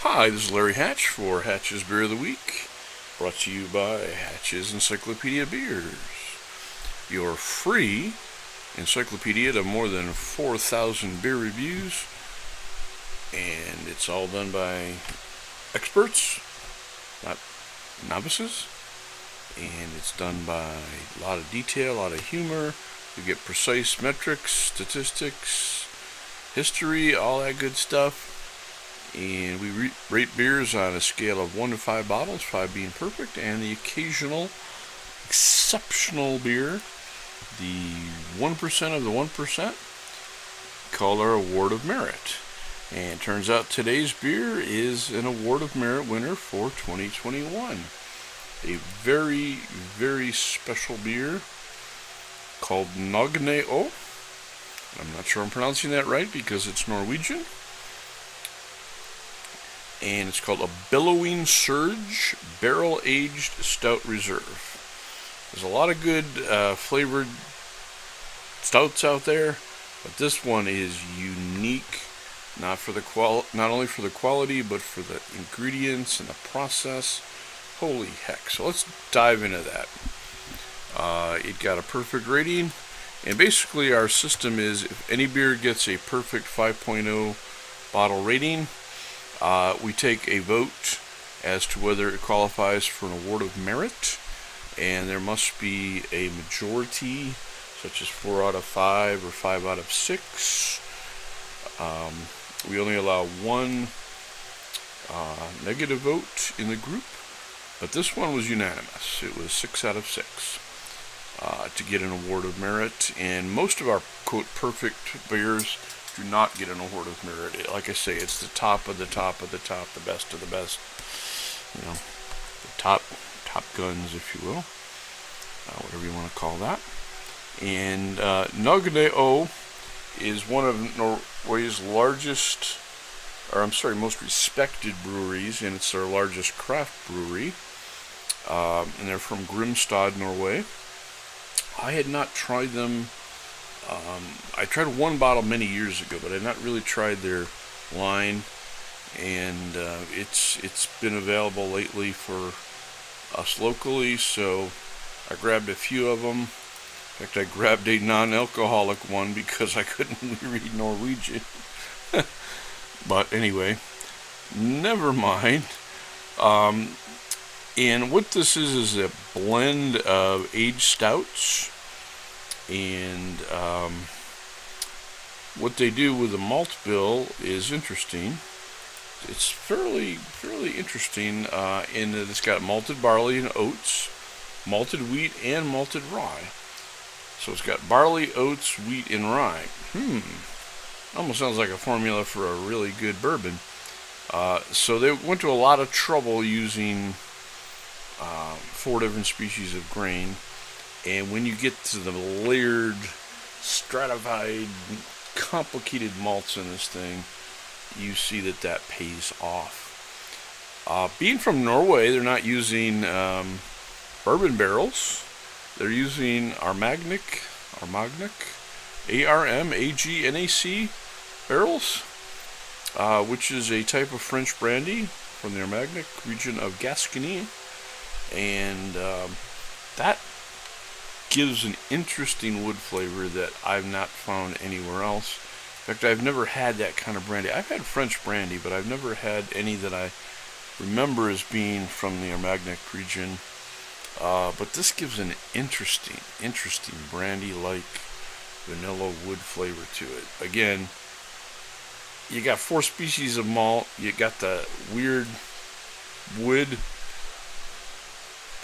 Hi, this is Larry Hatch for Hatch's Beer of the Week, brought to you by Hatch's Encyclopedia Beers, your free encyclopedia of more than 4,000 beer reviews, and it's all done by experts, not novices, and it's done by a lot of detail, a lot of humor. You get precise metrics, statistics, history, all that good stuff. And we rate beers on a scale of 1 to 5 bottles, 5 being perfect, and the occasional exceptional beer, the 1% of the 1%, called our Award of Merit. And it turns out today's beer is an Award of Merit winner for 2021. A very, very special beer called Nogne. I'm not sure I'm pronouncing that right because it's Norwegian. And it's called a Billowing Surge Barrel-Aged Stout Reserve. There's a lot of good flavored stouts out there, but this one is unique, not only for the quality, but for the ingredients and the process. Holy heck. So let's dive into that. It got a perfect rating, and basically our system is if any beer gets a perfect 5.0 bottle rating, we take a vote as to whether it qualifies for an Award of Merit, and there must be a majority, such as 4 out of 5 or 5 out of 6. We only allow one negative vote in the group, but this one was unanimous. It was 6 out of 6 to get an Award of Merit, and most of our, quote, perfect beers do not get an Award of Merit. Like I say, it's the top of the top of the top, the best of the best. You know, the top guns, if you will, whatever you want to call that. And Nogne is one of Norway's most respected breweries, and it's their largest craft brewery. And they're from Grimstad, Norway. I had not tried them. I tried one bottle many years ago, but I had not really tried their line, and it's been available lately for us locally, so I grabbed a few of them. In fact, I grabbed a non-alcoholic one because I couldn't read Norwegian. But anyway, never mind. And what this is a blend of aged stouts. And what they do with the malt bill is interesting. It's fairly interesting in that it's got malted barley and oats, malted wheat, and malted rye. So it's got barley, oats, wheat, and rye. Almost sounds like a formula for a really good bourbon. So they went to a lot of trouble using 4 different species of grain. And when you get to the layered, stratified, complicated malts in this thing, you see that pays off. Being from Norway, they're not using bourbon barrels. They're using Armagnac, ARMAGNAC barrels, which is a type of French brandy from the Armagnac region of Gascony. And that gives an interesting wood flavor that I've not found anywhere else. In fact, I've never had that kind of brandy. I've had French brandy, but I've never had any that I remember as being from the Armagnac region. But this gives an interesting brandy-like vanilla wood flavor to it. Again, you got 4 species of malt. You got the weird wood.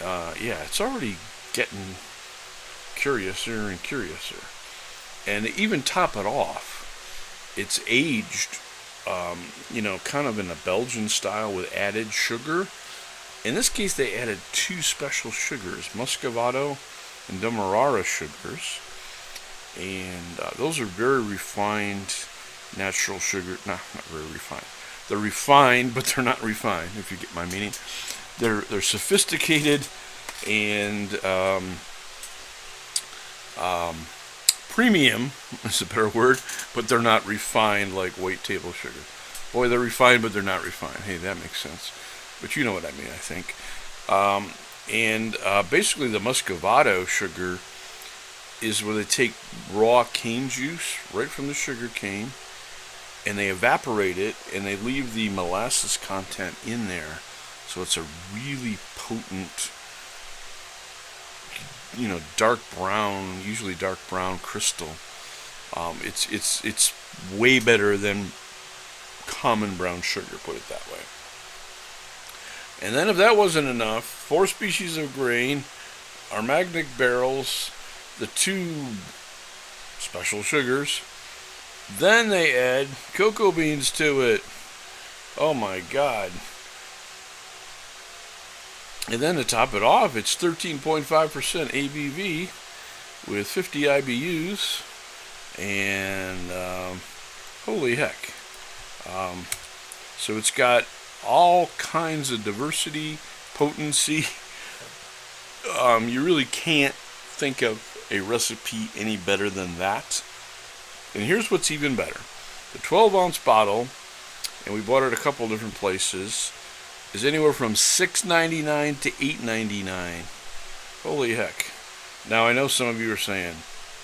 It's already getting curiouser and curiouser. And to even top it off, it's aged, kind of in a Belgian style with added sugar. In this case, they added 2 special sugars, Muscovado and Demerara sugars. And those are very refined natural sugar. Not very refined. They're refined, but they're not refined, if you get my meaning. They're sophisticated and premium is a better word, but they're not refined like white table sugar. Boy, they're refined, but they're not refined. Hey, that makes sense. But you know what I mean, I think. And basically, the Muscovado sugar is where they take raw cane juice right from the sugar cane, and they evaporate it, and they leave the molasses content in there. So it's a really potent, dark brown, usually dark brown crystal. It's way better than common brown sugar, put it that way. And then if that wasn't enough, 4 species of grain, Armagnac barrels, the 2 special sugars. Then they add cocoa beans to it. Oh my God. And then to top it off, it's 13.5% ABV with 50 IBUs. And holy heck. So it's got all kinds of diversity, potency. You really can't think of a recipe any better than that. And here's what's even better. The 12-ounce bottle, and we bought it a couple different places, is anywhere from $6.99 to $8.99. Holy heck. Now I know some of you are saying,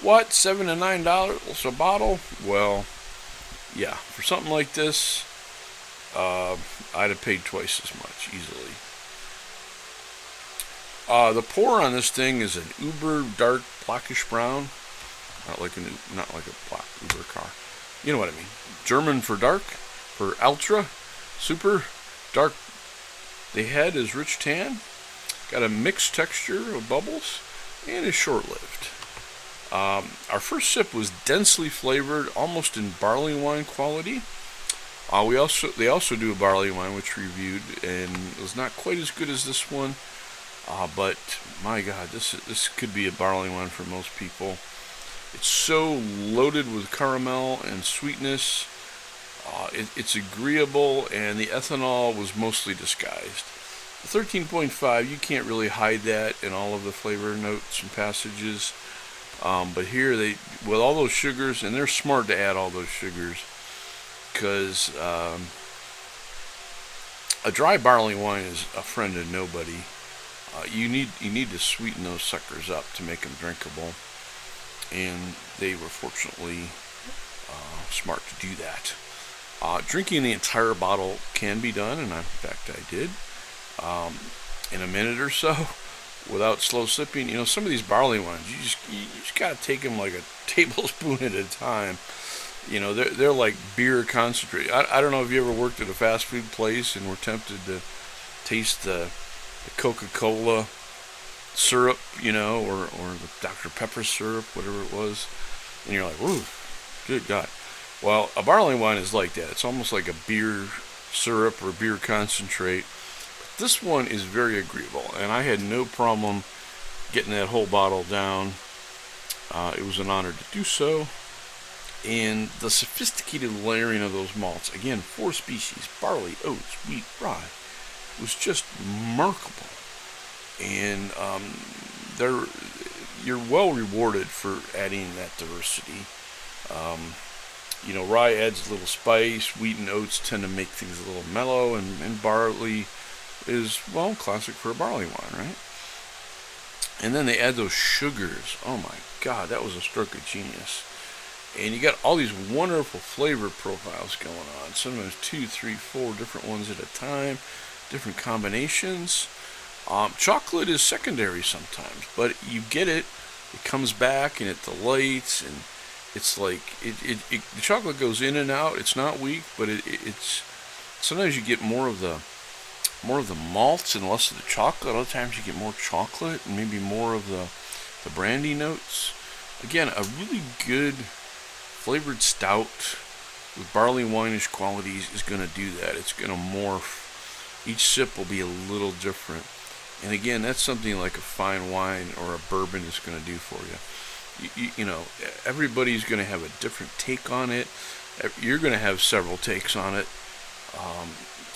what, $7 to $9 a bottle? Well, yeah, for something like this, I'd have paid twice as much, easily. The pour on this thing is an uber dark blackish brown. Not like a black Uber car. You know what I mean. German for dark, for ultra, super, dark. The head is rich tan, got a mixed texture of bubbles, and is short-lived. Our first sip was densely flavored, almost in barley wine quality. They also do a barley wine, which we reviewed, and it was not quite as good as this one. But my God, this could be a barley wine for most people. It's so loaded with caramel and sweetness. It's agreeable, and the ethanol was mostly disguised. The 13.5, you can't really hide that in all of the flavor notes and passages. But here, with all those sugars, and they're smart to add all those sugars, because a dry barley wine is a friend of nobody. You need to sweeten those suckers up to make them drinkable, and they were fortunately smart to do that. Drinking the entire bottle can be done, and in fact I did, in a minute or so, without slow sipping. Some of these barley wines, you just gotta take them like a tablespoon at a time. They're like beer concentrate. I don't know if you ever worked at a fast food place and were tempted to taste the Coca-Cola syrup, or the Dr. Pepper syrup, whatever it was, and you're like, "Ooh, good God." Well, a barley wine is like that. It's almost like a beer syrup or beer concentrate. This one is very agreeable, and I had no problem getting that whole bottle down. It was an honor to do so. And the sophisticated layering of those malts, again, 4 species, barley, oats, wheat, rye, was just remarkable. And you're well rewarded for adding that diversity. Rye adds a little spice. Wheat and oats tend to make things a little mellow, and barley is, well, classic for a barley wine, right? And then they add those sugars. Oh my God, that was a stroke of genius. And you got all these wonderful flavor profiles going on. Sometimes 2, 3, 4 different ones at a time, different combinations. Chocolate is secondary sometimes, but you get it. It comes back and it delights, and it's like the chocolate goes in and out. It's not weak, but it's sometimes you get more of the malts and less of the chocolate. Other times you get more chocolate and maybe more of the brandy notes. Again, a really good flavored stout with barley wine-ish qualities is going to do that. It's going to morph. Each sip will be a little different. And again, that's something like a fine wine or a bourbon is going to do for you. Everybody's going to have a different take on it. You're going to have several takes on it.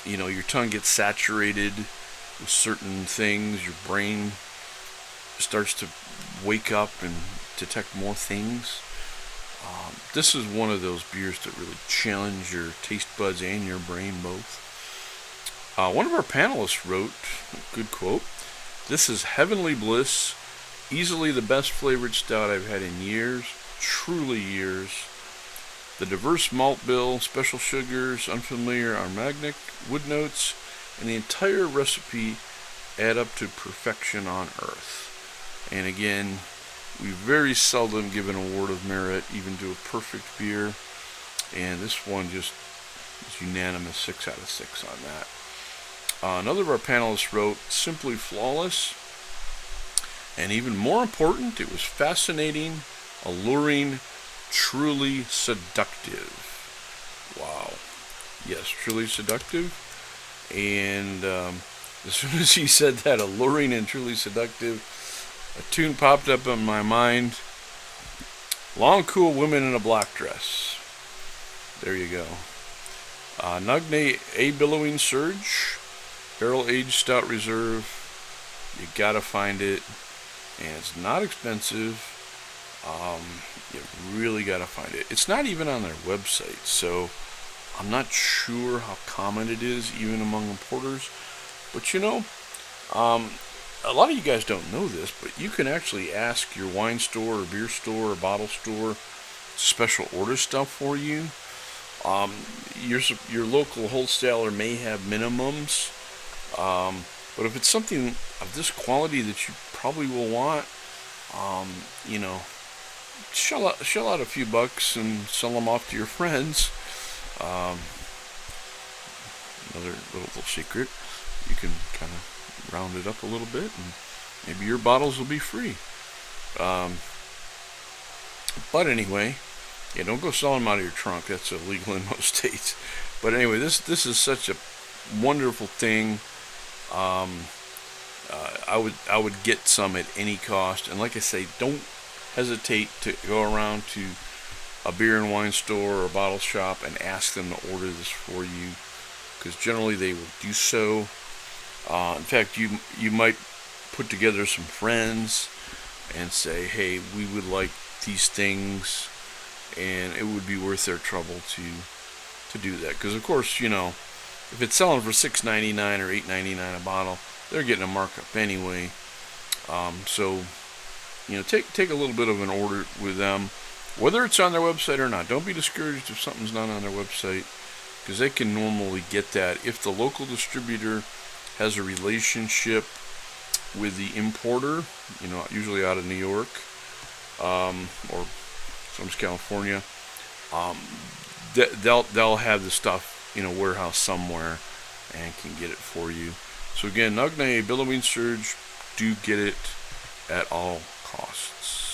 Your tongue gets saturated with certain things. Your brain starts to wake up and detect more things. This is one of those beers that really challenge your taste buds and your brain both. One of our panelists wrote, good quote, "This is heavenly bliss, easily the best flavored stout I've had in years, truly years. The diverse malt bill, special sugars, unfamiliar aromatic wood notes, and the entire recipe add up to perfection on earth." And again, we very seldom give an award of merit even to a perfect beer, and this one just is unanimous 6 out of 6 on that. Another of our panelists wrote, "Simply flawless, and even more important, it was fascinating, alluring, truly seductive." Wow. Yes, truly seductive. And as soon as he said that, alluring and truly seductive, a tune popped up in my mind. Long, cool women in a black dress. There you go. Nogne, a Billowing Surge, barrel-aged stout reserve. You gotta find it, and it's not expensive. You really gotta find it. It's not even on their website, so I'm not sure how common it is even among importers. But a lot of you guys don't know this, but you can actually ask your wine store or beer store or bottle store to special order stuff for you. Your local wholesaler may have minimums, but if it's something of this quality that you probably will want, shell out a few bucks and sell them off to your friends. Another little secret, you can kind of round it up a little bit, and maybe your bottles will be free. But anyway, don't go selling them out of your trunk. That's illegal in most states. But anyway, this is such a wonderful thing. I would get some at any cost, and like I say, don't hesitate to go around to a beer and wine store or a bottle shop and ask them to order this for you, because generally they will do so. In fact, you might put together some friends and say, "Hey, we would like these things," and it would be worth their trouble to do that. Because of course, if it's selling for $6.99 or $8.99 a bottle, they're getting a markup anyway. So take a little bit of an order with them, whether it's on their website or not. Don't be discouraged if something's not on their website, because they can normally get that if the local distributor has a relationship with the importer, usually out of New York, or sometimes California. They'll have the stuff in a warehouse somewhere and can get it for you. So again, Nogne, Billowing Surge, do get it at all costs.